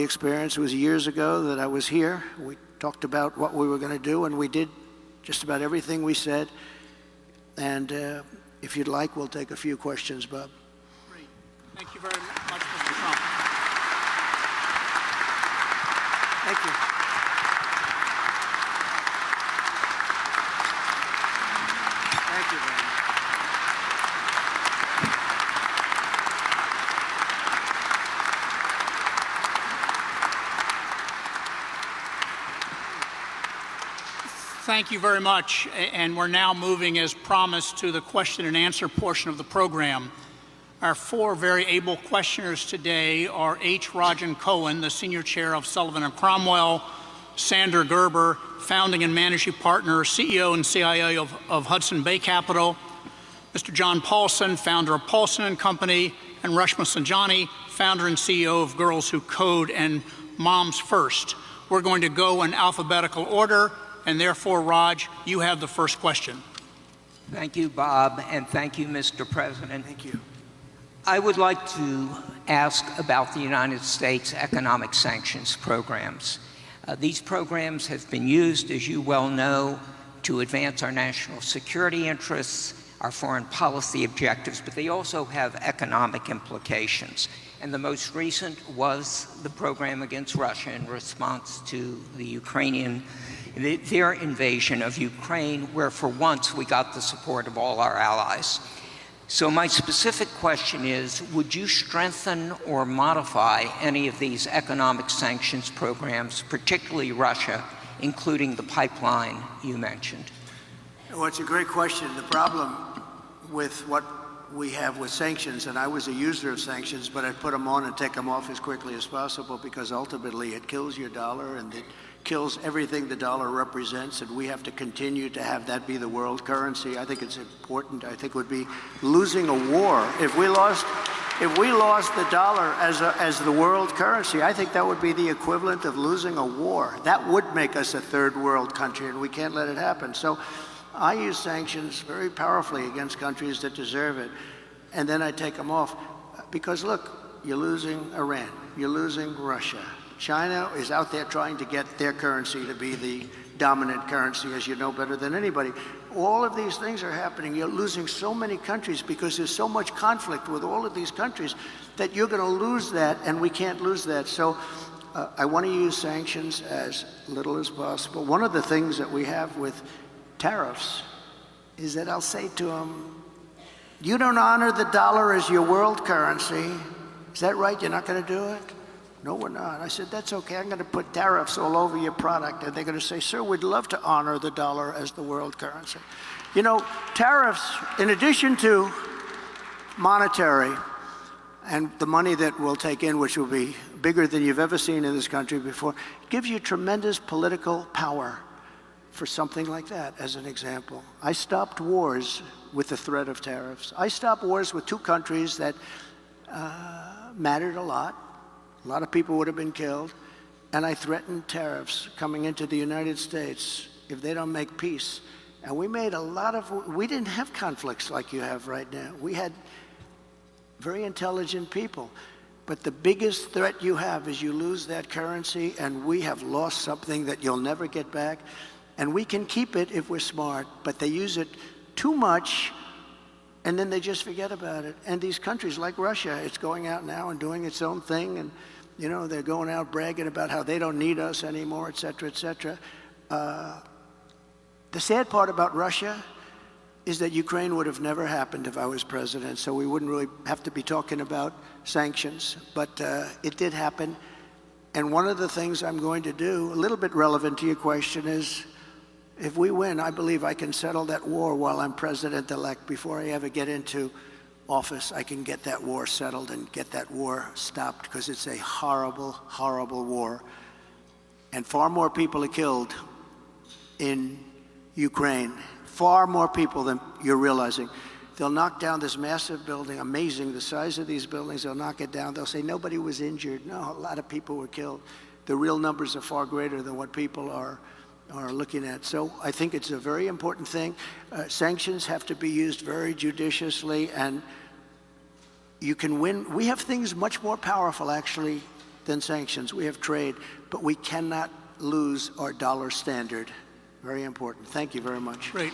experience. It was years ago that I was here. We talked about what we were going to do, and we did just about everything we said. And if you'd like, we'll take a few questions, Bob. Great. Thank you very much, Mr. Trump. Thank you. Thank you very much. Thank you very much. And we're now moving, as promised, to the question and answer portion of the program. Our four very able questioners today are H. Rajan Cohen, the Senior Chair of Sullivan & Cromwell, Sandra Gerber, Founding and Managing Partner, CEO and CIO of Hudson Bay Capital, Mr. John Paulson, founder of Paulson & Company, and Rashma Sanjani, founder and CEO of Girls Who Code and Moms First. We're going to go in alphabetical order, and therefore, Raj, you have the first question. Thank you, Bob, and thank you, Mr. President. Thank you. I would like to ask about the United States economic sanctions programs. These programs have been used, as you well know, to advance our national security interests, our foreign policy objectives, but they also have economic implications. And the most recent was the program against Russia in response to their invasion of Ukraine, where for once we got the support of all our allies. So my specific question is, would you strengthen or modify any of these economic sanctions programs, particularly Russia, including the pipeline you mentioned? Well, it's a great question. The problem with what we have with sanctions, and I was a user of sanctions, but I put them on and take them off as quickly as possible because ultimately it kills your dollar and it kills everything the dollar represents, and we have to continue to have that be the world currency. I think it's important. I think it would be losing a war. If we lost the dollar as the world currency, I think that would be the equivalent of losing a war. That would make us a third world country, and we can't let it happen. So I use sanctions very powerfully against countries that deserve it, and then I take them off. Because look, you're losing Iran, you're losing Russia. China is out there trying to get their currency to be the dominant currency, as you know better than anybody. All of these things are happening. You're losing so many countries because there's so much conflict with all of these countries that you're going to lose that, and we can't lose that. So I want to use sanctions as little as possible. One of the things that we have with tariffs is that I'll say to them, you don't honor the dollar as your world currency. Is that right? You're not going to do it? No, we're not. I said, that's okay. I'm going to put tariffs all over your product. And they're going to say, sir, we'd love to honor the dollar as the world currency. You know, tariffs, in addition to monetary and the money that we'll take in, which will be bigger than you've ever seen in this country before, gives you tremendous political power for something like that, as an example. I stopped wars with the threat of tariffs. I stopped wars with two countries that mattered a lot. A lot of people would have been killed, and I threatened tariffs coming into the United States if they don't make peace. And we made a lot of, we didn't have conflicts like you have right now. We had very intelligent people. But the biggest threat you have is you lose that currency, and we have lost something that you'll never get back. And we can keep it if we're smart, but they use it too much, and then they just forget about it. And these countries like Russia, it's going out now and doing its own thing, and you know, they're going out bragging about how they don't need us anymore, et cetera, et cetera. The sad part about Russia is that Ukraine would have never happened if I was president, so we wouldn't really have to be talking about sanctions. But it did happen. And one of the things I'm going to do, a little bit relevant to your question, is if we win, I believe I can settle that war while I'm president-elect. Before I ever get into office, I can get that war settled and get that war stopped, because it's a horrible, horrible war. And far more people are killed in Ukraine, far more people than you're realizing. They'll knock down this massive building, amazing, the size of these buildings, they'll knock it down. They'll say nobody was injured. No, a lot of people were killed. The real numbers are far greater than what people are looking at. So I think it's a very important thing. Sanctions have to be used very judiciously, and you can win. We have things much more powerful, actually, than sanctions. We have trade, but we cannot lose our dollar standard. Very important. Thank you very much. Great.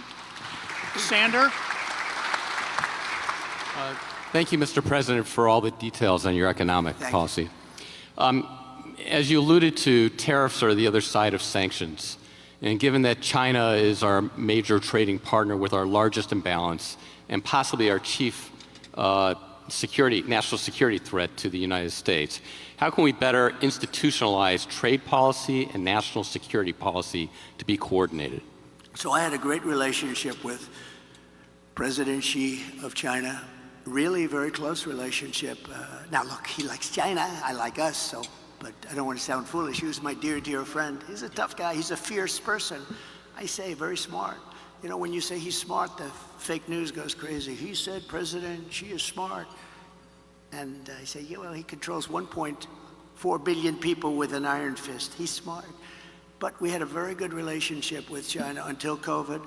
Sander? Thank you, Mr. President, for all the details on your economic policy. As you alluded to, tariffs are the other side of sanctions. And given that China is our major trading partner with our largest imbalance and possibly our chief national security threat to the United States, how can we better institutionalize trade policy and national security policy to be coordinated? So I had a great relationship with President Xi of China, really very close relationship. Now look, he likes China, I like us, but I don't want to sound foolish. He was my dear, dear friend. He's a tough guy, he's a fierce person. I say very smart. You know, when you say he's smart, the fake news goes crazy. He said President Xi is smart. And I say, yeah, well, he controls 1.4 billion people with an iron fist. He's smart. But we had a very good relationship with China until COVID.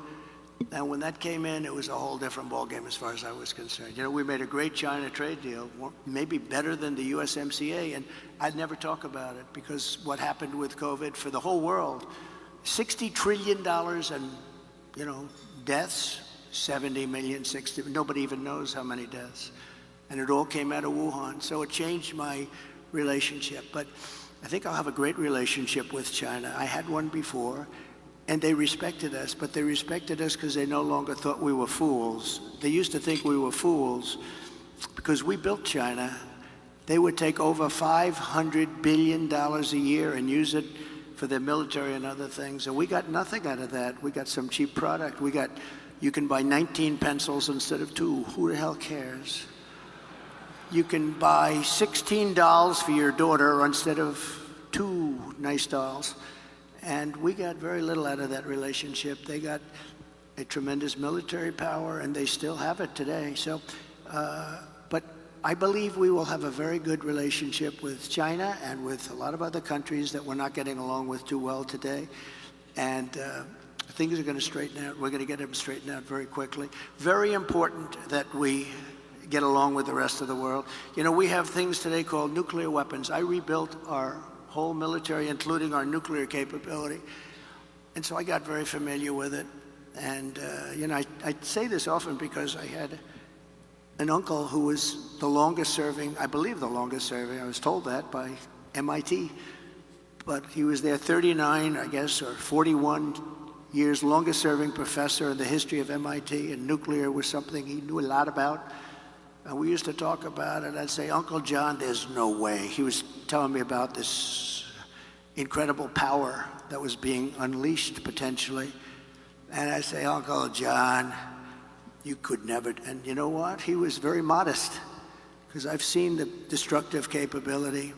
And when that came in, it was a whole different ballgame as far as I was concerned. You know, we made a great China trade deal, maybe better than the USMCA, and I'd never talk about it because what happened with COVID for the whole world, $60 trillion and, you know, deaths, 70 million, 60, nobody even knows how many deaths. And it all came out of Wuhan, so it changed my relationship. But I think I'll have a great relationship with China. I had one before. And they respected us, but they respected us because they no longer thought we were fools. They used to think we were fools because we built China. They would take over $500 billion a year and use it for their military and other things. And we got nothing out of that. We got some cheap product. You can buy 19 pencils instead of 2. Who the hell cares? You can buy 16 dolls for your daughter instead of 2 nice dolls. And we got very little out of that relationship. They got a tremendous military power, and they still have it today. So, but I believe we will have a very good relationship with China and with a lot of other countries that we're not getting along with too well today. And things are going to straighten out. We're going to get them straightened out very quickly. Very important that we get along with the rest of the world. You know, we have things today called nuclear weapons. I rebuilt our whole military, including our nuclear capability. And so I got very familiar with it. And, you know, I say this often because I had an uncle who was the longest serving, I believe the longest serving, I was told that by MIT, but he was there 39, I guess, or 41 years, longest serving professor in the history of MIT, and nuclear was something he knew a lot about. And we used to talk about it. I'd say, Uncle John, there's no way. He was telling me about this incredible power that was being unleashed potentially. And I say, Uncle John, you could never. And you know what? He was very modest because I've seen the destructive capability.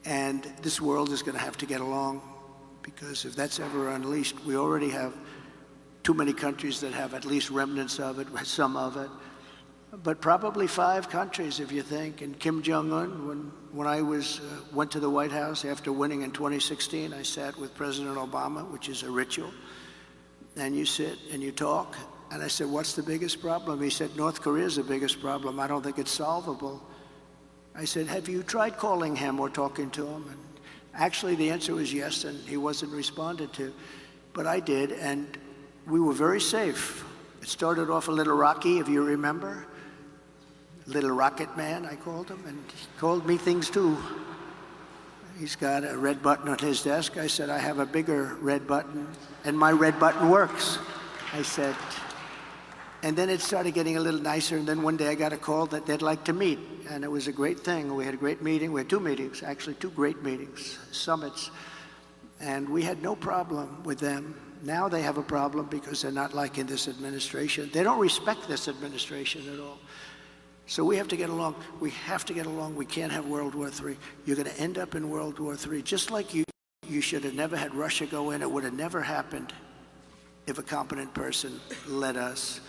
And this world is going to have to get along because if that's ever unleashed, we already have too many countries that have at least remnants of it, some of it. But probably 5 countries, if you think. And Kim Jong-un, when I went to the White House after winning in 2016, I sat with President Obama, which is a ritual. And you sit and you talk. And I said, what's the biggest problem? He said, North Korea is the biggest problem. I don't think it's solvable. I said, have you tried calling him or talking to him? And actually, the answer was yes, and he wasn't responded to. But I did, and we were very safe. It started off a little rocky, if you remember. Little Rocket Man, I called him, and he called me things too. He's got a red button on his desk. I said, I have a bigger red button, and my red button works. I said, and then it started getting a little nicer, and then one day I got a call that they'd like to meet, and it was a great thing. We had a great meeting. We had 2 meetings, actually 2 great meetings, summits, and we had no problem with them. Now they have a problem because they're not liking this administration. They don't respect this administration at all. So we have to get along. We have to get along. We can't have World War III. You're going to end up in World War III. Just like you should have never had Russia go in. It would have never happened if a competent person led us.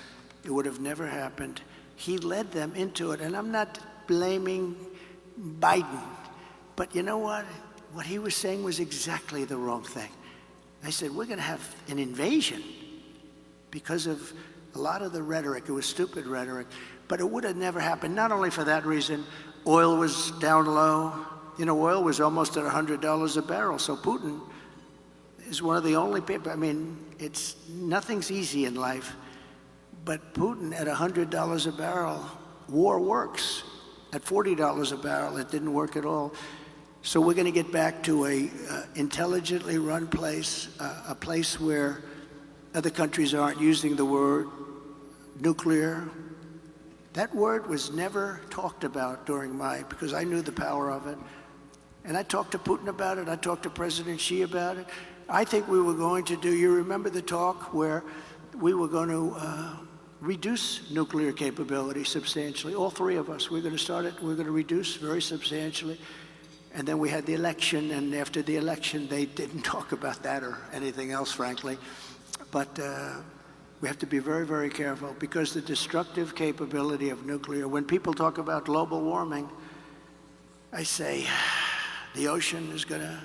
It would have never happened. He led them into it. And I'm not blaming Biden. But you know what? What he was saying was exactly the wrong thing. I said, we're going to have an invasion because of a lot of the rhetoric. It was stupid rhetoric. But it would have never happened, not only for that reason. Oil was down low. oil was almost at $100 a barrel. So Putin is one of the only people. I mean, nothing's easy in life, but Putin at $100 a barrel, war works. At $40 a barrel, it didn't work at all. So we're going to get back to a intelligently run place, a place where other countries aren't using the word nuclear. That word was never talked about because I knew the power of it. And I talked to Putin about it. I talked to President Xi about it. I think we were going to do, you remember the talk where we were going to reduce nuclear capability substantially. All three of us, we're going to start it, we're going to reduce very substantially. And then we had the election, and after the election, they didn't talk about that or anything else, frankly. But we have to be very, very careful because the destructive capability of nuclear, when people talk about global warming, I say the ocean is going to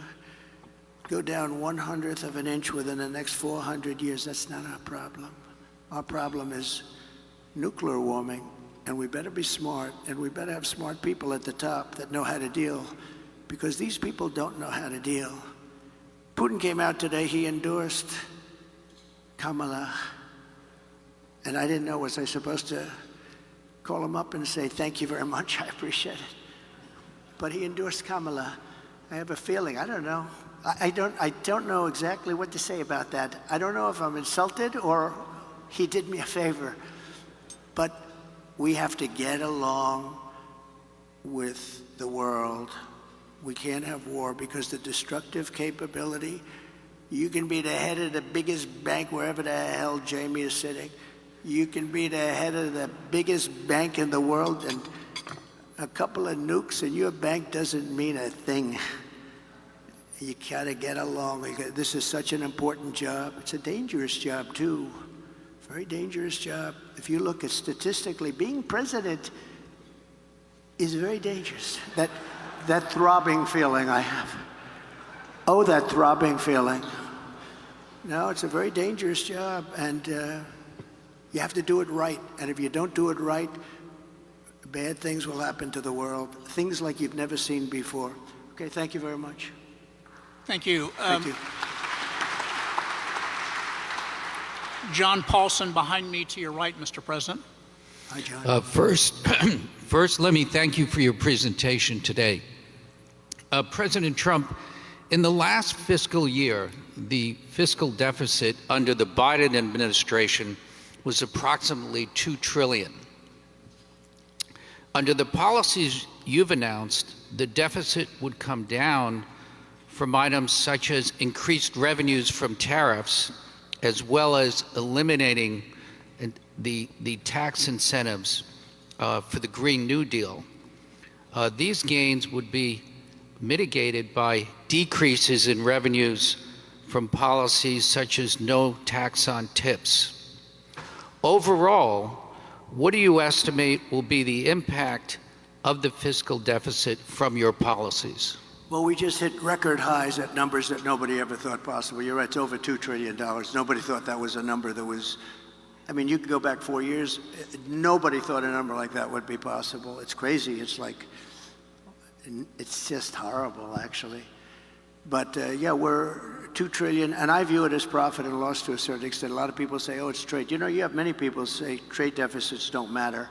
go down 1/100th of an inch within the next 400 years. That's not our problem. Our problem is nuclear warming, and we better be smart, and we better have smart people at the top that know how to deal, because these people don't know how to deal. Putin came out today, he endorsed Kamala, and I didn't know, was I supposed to call him up and say, thank you very much, I appreciate it. But he endorsed Kamala. I have a feeling, I don't know. I don't know exactly what to say about that. I don't know if I'm insulted or he did me a favor. But we have to get along with the world. We can't have war because the destructive capability, you can be the head of the biggest bank wherever the hell Jamie is sitting. You can be the head of the biggest bank in the world, and a couple of nukes and your bank doesn't mean a thing. You gotta get along. This is such an important job. It's a dangerous job too. Very dangerous job. If you look at statistically, being president is very dangerous. That throbbing feeling I have. Oh, that throbbing feeling. No, it's a very dangerous job, and you have to do it right. And if you don't do it right, bad things will happen to the world. Things like you've never seen before. Okay, thank you very much. Thank you. Thank you. John Paulson behind me to your right, Mr. President. Hi, John. First, let me thank you for your presentation today. President Trump, in the last fiscal year, the fiscal deficit under the Biden administration was approximately $2 trillion. Under the policies you've announced, the deficit would come down from items such as increased revenues from tariffs, as well as eliminating the tax incentives for the Green New Deal. These gains would be mitigated by decreases in revenues from policies such as no tax on tips. Overall, what do you estimate will be the impact of the fiscal deficit from your policies? Well, we just hit record highs at numbers that nobody ever thought possible. You're right, it's over $2 trillion. Nobody thought that was a number that was, I mean, you could go back 4 years, nobody thought a number like that would be possible. It's crazy, it's just horrible, actually. But yeah, we're $2 trillion, and I view it as profit and loss to a certain extent. A lot of people say, oh, it's trade. You know, you have many people say trade deficits don't matter.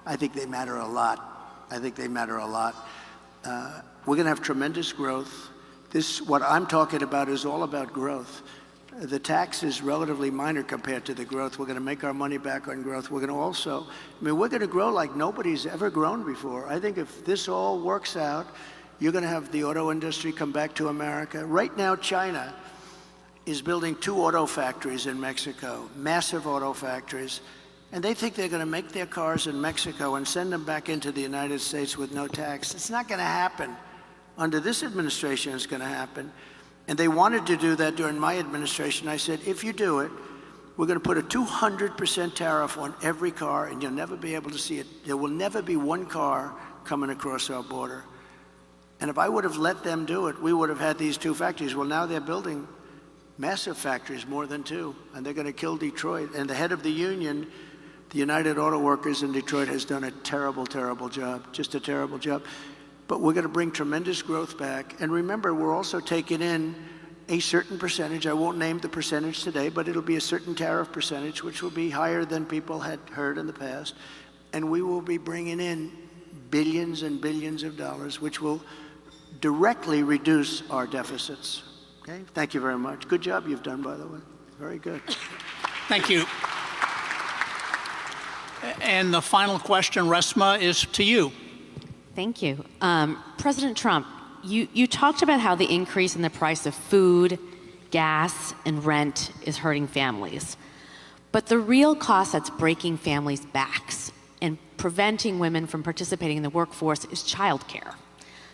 I think they matter a lot. We're going to have tremendous growth. What I'm talking about is all about growth. The tax is relatively minor compared to the growth. We're going to make our money back on growth. We're going to also, we're going to grow like nobody's ever grown before. I think if this all works out, you're going to have the auto industry come back to America. Right now, China is building 2 auto factories in Mexico, massive auto factories. And they think they're going to make their cars in Mexico and send them back into the United States with no tax. It's not going to happen. Under this administration, it's going to happen. And they wanted to do that during my administration. I said, if you do it, we're going to put a 200% tariff on every car, and you'll never be able to see it. There will never be one car coming across our border. And if I would have let them do it, we would have had these 2 factories. Well, now they're building massive factories, more than 2, and they're going to kill Detroit. And the head of the union, the United Auto Workers in Detroit, has done a terrible, terrible job, just a terrible job. but we're going to bring tremendous growth back. And remember, we're also taking in a certain percentage. I won't name the percentage today, but it'll be a certain tariff percentage, which will be higher than people had heard in the past. And we will be bringing in billions and billions of dollars, which will directly reduce our deficits. Okay? Thank you very much. Good job you've done, by the way. Very good. Thank you. And the final question, Resma, is to you. Thank you. President Trump, you talked about how the increase in the price of food, gas, and rent is hurting families. But the real cost that's breaking families' backs and preventing women from participating in the workforce is childcare.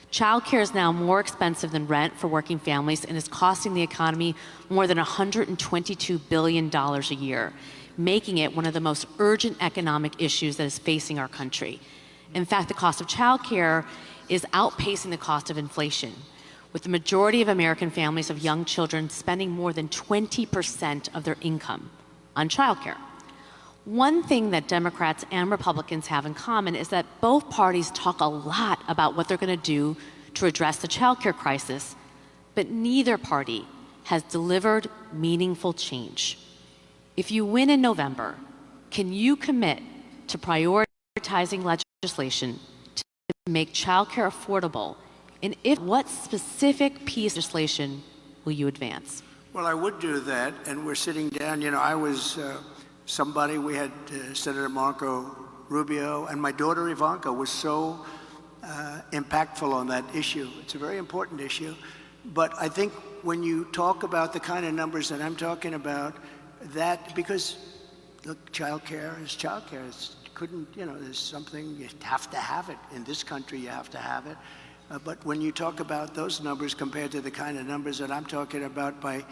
Childcare is now more expensive than rent for working families and is costing the economy more than $122 billion a year, making it one of the most urgent economic issues that is facing our country. In fact, the cost of childcare is outpacing the cost of inflation, with the majority of American families of young children spending more than 20% of their income on childcare. One thing that Democrats and Republicans have in common is that both parties talk a lot about what they're going to do to address the childcare crisis, but neither party has delivered meaningful change. If you win in November, can you commit to prioritizing legislation to make childcare affordable? And if what specific piece of legislation will you advance? Well, I would do that, and we're sitting down. You know, I was somebody, we had Senator Marco Rubio, and my daughter Ivanka was so impactful on that issue. It's a very important issue. But I think when you talk about the kind of numbers that I'm talking about, that, because look, childcare is childcare. There's something, you have to have it. In this country, you have to have it. But when you talk about those numbers compared to the kind of numbers that I'm talking about by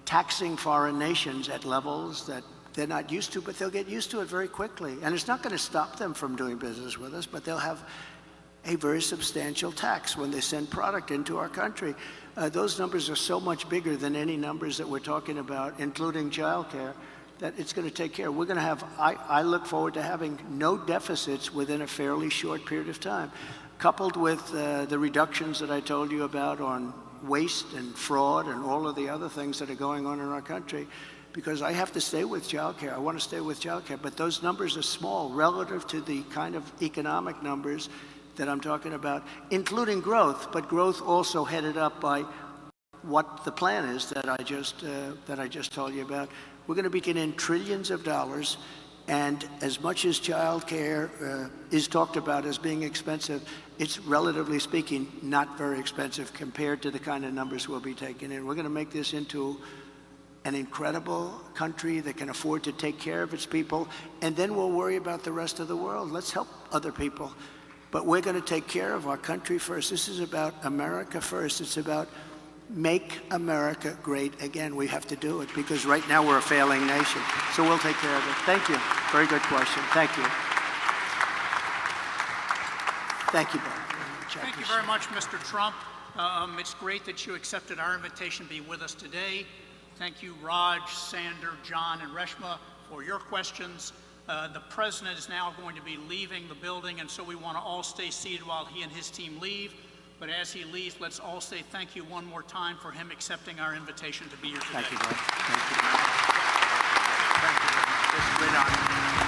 taxing foreign nations at levels that they're not used to, but they'll get used to it very quickly. And it's not going to stop them from doing business with us, but they'll have a very substantial tax when they send product into our country. Those numbers are so much bigger than any numbers that we're talking about, including childcare, that it's going to take care. We're going to have, I look forward to having no deficits within a fairly short period of time, coupled with the reductions that I told you about on waste and fraud and all of the other things that are going on in our country. Because I have to stay with childcare. I want to stay with childcare, but those numbers are small relative to the kind of economic numbers that I'm talking about, including growth, but growth also headed up by what the plan is that I just told you about. We're going to be getting in trillions of dollars, and as much as childcare is talked about as being expensive, it's relatively speaking not very expensive compared to the kind of numbers we'll be taking in. We're going to make this into an incredible country that can afford to take care of its people, and then we'll worry about the rest of the world. Let's help other people. But we're going to take care of our country first. This is about America first. It's about make America great again. We have to do it because right now we're a failing nation. So we'll take care of it. Thank you. Very good question. Thank you. Thank you, Bob. Thank you very much, Mr. Trump. It's great that you accepted our invitation to be with us today. Thank you, Raj, Sander, John, and Reshma, for your questions. The president is now going to be leaving the building, and so we want to all stay seated while he and his team leave. But as he leaves, let's all say thank you one more time for him accepting our invitation to be here today. Thank you, Bob. Thank you. Thank you. It's a great honor.